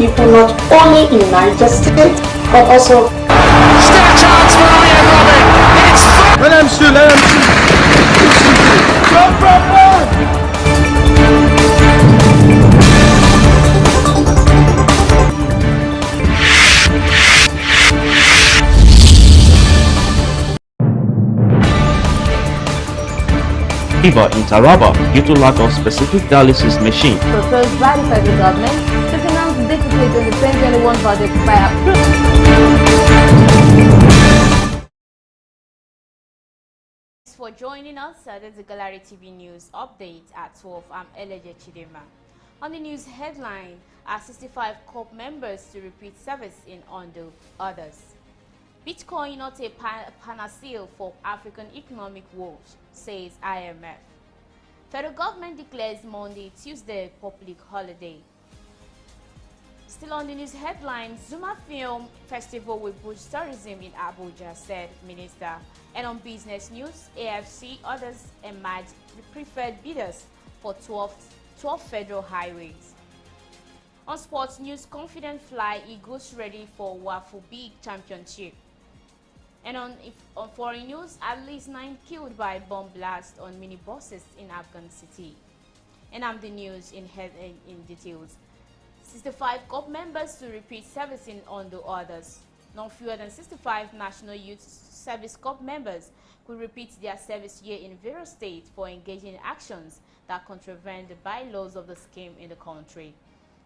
people not only in Niger State but also. Still a chance for Ian Robin. It's let him shoot. Fever in Taraba due to lack of specific dialysis machine. Proposed by the federal government to finance the deficit in the 2021 budget by Thanks for joining us. This is the Gallery TV News update at 12. I'm Eleje Chidema. On the news headline, are 65 COP members to repeat service in Ondo, others. Bitcoin not a panacea for African economic woes, says IMF. Federal government declares Monday, Tuesday public holiday. Still on the news headlines, Zuma Film Festival will boost tourism in Abuja, said Minister. And on business news, AFC others emerge the preferred bidders for 12 federal highways. On sports news, confident fly Eagles ready for Wafu Big Championship. And on foreign news, at least 9 killed by bomb blast on minibuses in Afghan city. And I'm the news in details. 65 COP members to repeat service in Ondo, others. No fewer than 65 National Youth Service COP members could repeat their service year in various states for engaging in actions that contravene the bylaws of the scheme in the country.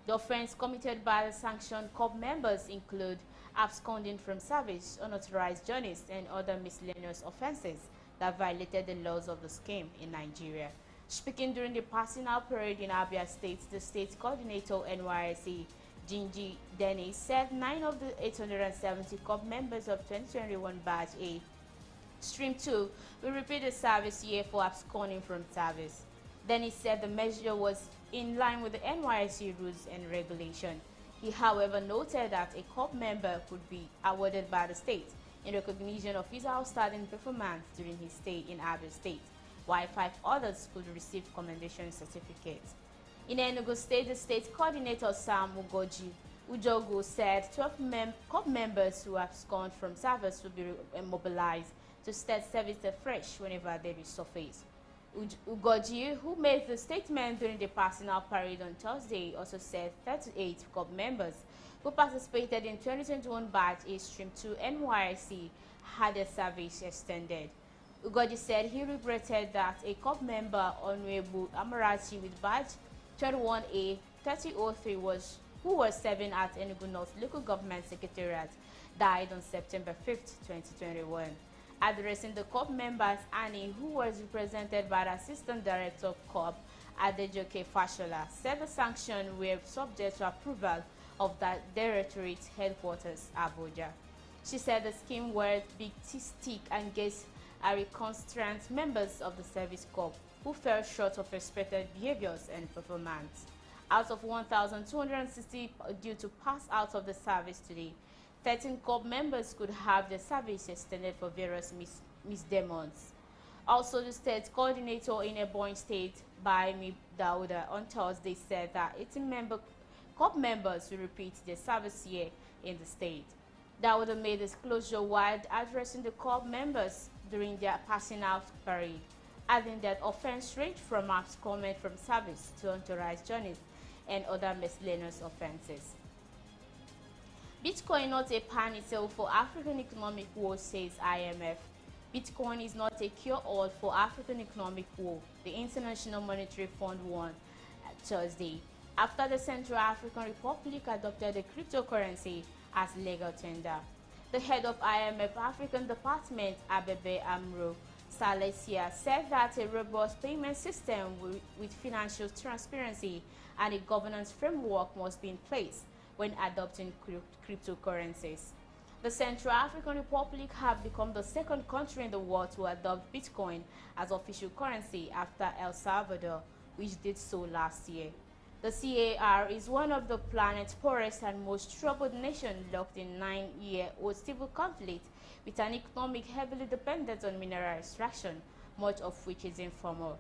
The offense committed by the sanctioned COP members include absconding from service, unauthorized journeys, and other miscellaneous offenses that violated the laws of the scheme in Nigeria. Speaking during the passing out parade in Abia State, the state coordinator NYSC, Jinji Dennis, said 9 of the 870 COP members of 2021 Batch A, Stream 2, will repeat the service year for absconding from service. Dennis said the measure was in line with the NYSC rules and regulation. He, however, noted that a COP member could be awarded by the state in recognition of his outstanding performance during his stay in Abia State, while 5 others could receive commendation certificates. In Enugu State, the state coordinator Sam Ujogu said 12 COP members who have absconded from service will be mobilized to start service afresh whenever they resurface. Ugoji, who made the statement during the passing out parade on Thursday, also said 38 COP members who participated in 2021 Batch A Stream 2 NYC had their service extended. Ugoji said he regretted that a COP member, Honorable Amarachi with Batch 21A 3003, who was serving at Enugu North Local Government Secretariat, died on September 5, 2021. Addressing the COP members, Annie, who was represented by the Assistant Director of COP, Adejoke Fashola, said the sanctions were subject to approval of the Directorate headquarters, Abuja. She said the scheme were big stick and gets a reconstruct members of the service corps who fell short of expected behaviors and performance. Out of 1,260 due to pass out of the service today, 13 COP members could have their service extended for various misdemeanors. Also, the state coordinator in Ebonyi State, Baimi Dauda, on Thursday said that 18 COP members will repeat their service year in the state. Dauda made disclosure while addressing the COP members during their passing out parade, adding that offense ranged from abscondment from service to unauthorized journeys and other miscellaneous offenses. Bitcoin not a panacea for African economic woes, says IMF. Bitcoin is not a cure-all for African economic woe, the International Monetary Fund warned Thursday, after the Central African Republic adopted the cryptocurrency as legal tender. The head of IMF African Department, Abebe Amro Salesia, said that a robust payment system with financial transparency and a governance framework must be in place when adopting cryptocurrencies. The Central African Republic have become the second country in the world to adopt Bitcoin as official currency after El Salvador, which did so last year. The CAR is one of the planet's poorest and most troubled nations, locked in 9-year-old civil conflict with an economic heavily dependent on mineral extraction, much of which is informal.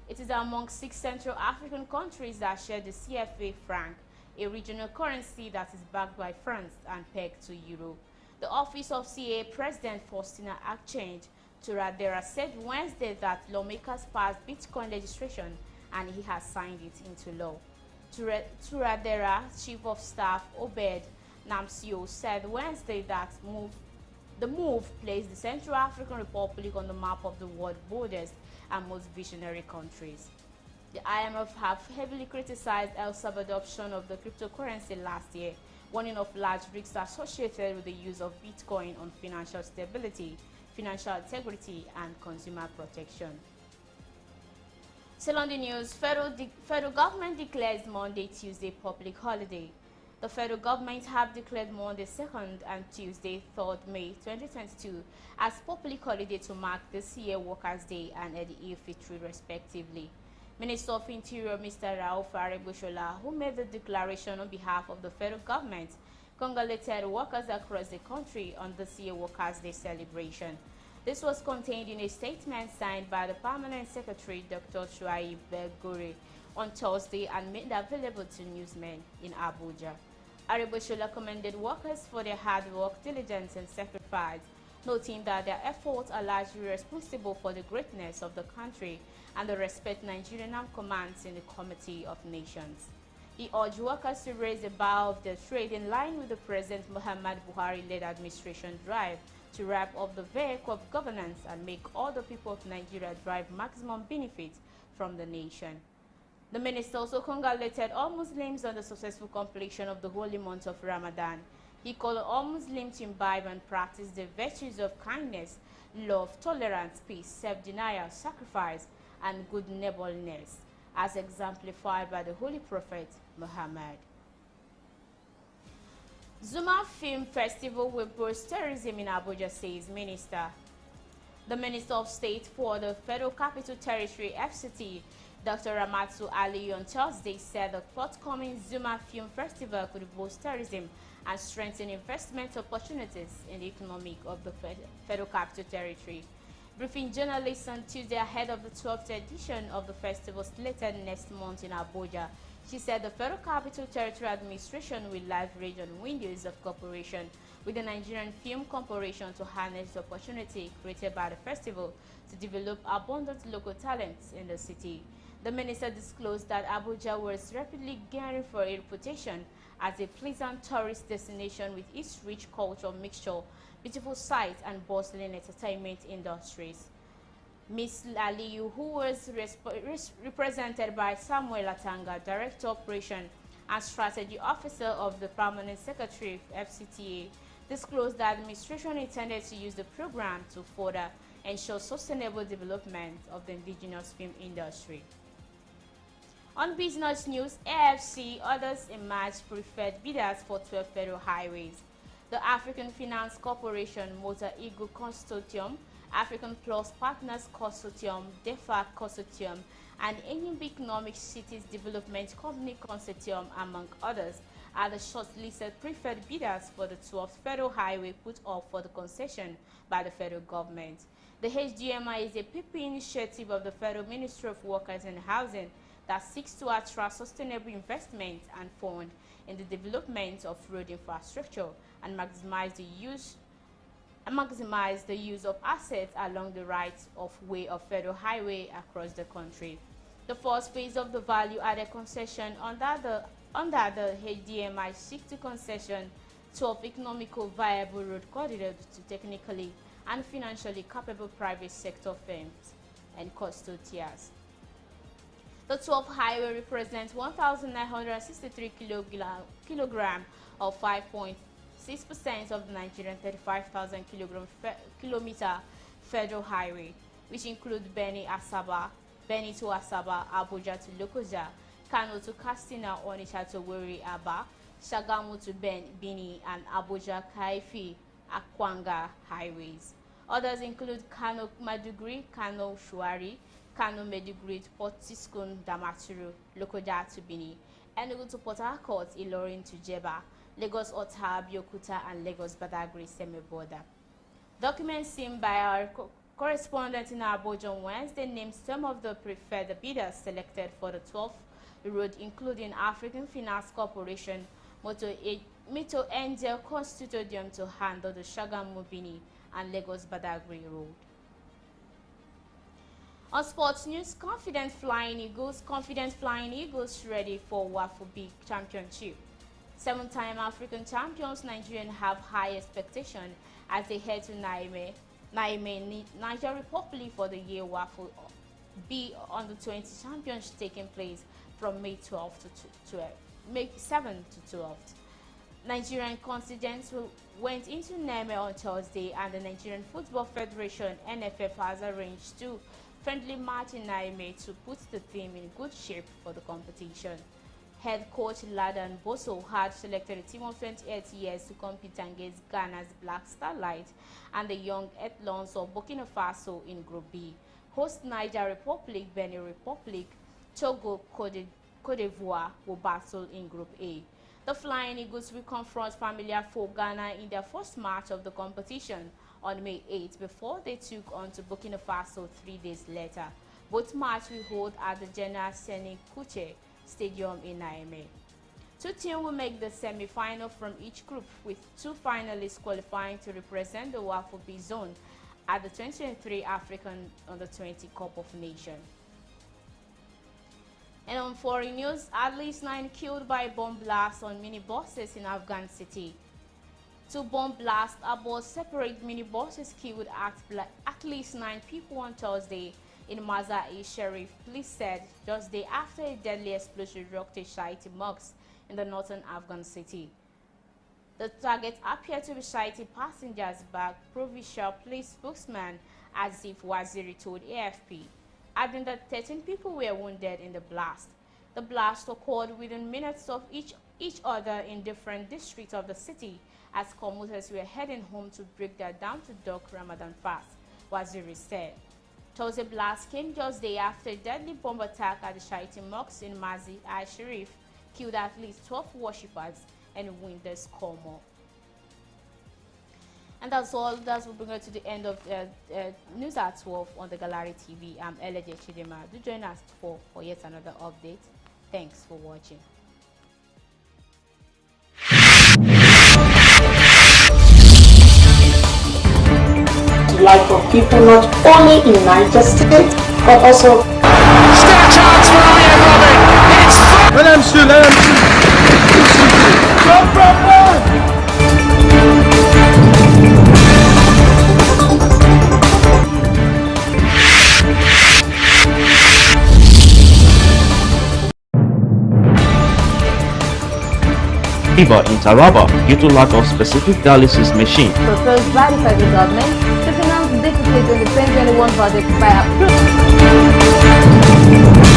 It is among 6 Central African countries that share the CFA franc, a regional currency that is backed by France and pegged to euro. The office of CA President Faustina Akchange Touradera said Wednesday that lawmakers passed Bitcoin legislation and he has signed it into law. Touradera, Chief of Staff Obed Namsio, said Wednesday that the move placed the Central African Republic on the map of the world borders and most visionary countries. The IMF have heavily criticized El Salvador's adoption of the cryptocurrency last year, warning of large risks associated with the use of Bitcoin on financial stability, financial integrity, and consumer protection. Still on the news, federal government declares Monday, Tuesday public holiday. The federal government have declared Monday 2nd and Tuesday 3rd May 2022 as public holiday to mark this year Workers' Day and Eid al-Fitr respectively. Minister of Interior Mr. Rauf Aregbesola, who made the declaration on behalf of the federal government, congratulated workers across the country on this year Workers' Day celebration. This was contained in a statement signed by the Permanent Secretary Dr. Shuaib Belgore on Thursday and made available to newsmen in Abuja. Aregbesola commended workers for their hard work, diligence, and sacrifice, noting that their efforts are largely responsible for the greatness of the country and the respect Nigerian commands in the Committee of Nations. He urged workers to raise the bar of their trade in line with the President Muhammad Buhari-led administration drive to wrap up the vehicle of governance and make all the people of Nigeria derive maximum benefit from the nation. The minister also congratulated all Muslims on the successful completion of the holy month of Ramadan. He called on all Muslims to imbibe and practice the virtues of kindness, love, tolerance, peace, self-denial, sacrifice, and good neighborliness, as exemplified by the Holy Prophet Muhammad. Zuma Film Festival will boost tourism in Abuja, says Minister. The Minister of State for the Federal Capital Territory, FCT, Dr. Ramatsu Ali, on Thursday said the forthcoming Zuma Film Festival could boost tourism and strengthen investment opportunities in the economy of the Federal Capital Territory. Briefing journalists on Tuesday ahead of the 12th edition of the festival slated next month in Abuja, she said the Federal Capital Territory Administration will leverage on windows of cooperation with the Nigerian Film Corporation to harness the opportunity created by the festival to develop abundant local talents in the city. The minister disclosed that Abuja was rapidly gaining for a reputation as a pleasant tourist destination with its rich cultural mixture, beautiful sights, and bustling entertainment industries. Ms. Aliyu, who was represented by Samuel Atanga, Director Operation and Strategy Officer of the Permanent Secretary of FCTA, disclosed that the administration intended to use the program to further ensure sustainable development of the indigenous film industry. On business news, AFC others emerged preferred bidders for 12 federal highways. The African Finance Corporation, Motor Eagle Consortium, African Plus Partners Consortium, DEFA Consortium, and Enyimba Economic Cities Development Company Consortium, among others, are the shortlisted preferred bidders for the 12th federal highway put up for the concession by the federal government. The HDMI is a PP initiative of the Federal Ministry of Workers and Housing that seeks to attract sustainable investment and fund in the development of road infrastructure and maximize the use of assets along the right-of-way of federal highway across the country. The first phase of the value-added concession under the HDMI seeks to concession 12 economical viable road corridors to technically and financially capable private sector firms and custodians. The 12th highway represents 1,963 kilograms or 5.6% of the Nigerian 35,000 kilometer federal highway, which include Beni to Asaba, Abuja to Lokoja, Kano to Katsina, Onitsha to Wari Aba, Shagamu to Bini, and Abuja Kaifi Akwanga highways. Others include Kano Maduguri, Kano Shuari, Kano Meduguri to Port Tiskun Damaturu, Lokoja to Bini, Enugu to Port Harcourt, Ilorin to Jeba, Lagos Ota, Biokuta, and Lagos Badagry semi-border. Documents seen by our correspondent in Abuja on Wednesday named some of the preferred bidders selected for the 12th road, including African Finance Corporation, Mito Angel Constitutorium to handle the Shagamu Bini and Lagos Badagry Road. On sports news, confident Flying Eagles ready for Wafu Big Championship. 7-time African champions Nigerian have high expectation as they head to Niamey, Niger Republic for the year Wafu B Under 20 Championship taking place from May 7 to 12th. Nigerian contingents went into Niamey on Thursday, and the Nigerian Football Federation (NFF) has arranged two friendly match in Niamey to put the team in good shape for the competition. Head coach Ladan Boso had selected a team of 28 years to compete against Ghana's Black Starlight and the Young Ethlons of Burkina Faso in Group B. Host Niger Republic, Benin Republic, Togo, Cote d'Ivoire will battle in Group A. The Flying Eagles will confront familiar foe Ghana in their first match of the competition on May 8 before they took on to Burkina Faso 3 days later. Both matches will hold at the General Seni Kuche Stadium in Niamey. Two teams will make the semi-final from each group, with two finalists qualifying to represent the Wafu B zone at the 2023 African Under-20 Cup of Nations. And on foreign news, at least 9 killed by bomb blasts on minibuses in Afghan city. Two bomb blasts aboard separate minibuses killed at least 9 people on Thursday in Mazar-e-Sharif, police said, just day after a deadly explosion rocked a Shiite mosque in the northern Afghan city. The target appeared to be Shiite passengers' bag, provincial police spokesman Azif Waziri told AFP, adding that 13 people were wounded in the blast. The blast occurred within minutes of each other in different districts of the city as commuters were heading home to break their down-to-dusk Ramadan fast, Waziri said. Thursday blast came just day after a deadly bomb attack at the Shiite mosque in Mazar-e-Sharif killed at least 12 worshippers and wounded more. And that's all. That will bring us to the end of News at 12 on the Gallery TV. I'm Eleje Chidema. Do join us for yet another update. Thanks for watching. Life of people not only in Niger State but also Still a chance for Iron Robin. It's Let him shoot, let him shoot. Fever in Taraba due to lack of specific dialysis machine. Proposed by the federal government to finance deficit in the 2021 budget by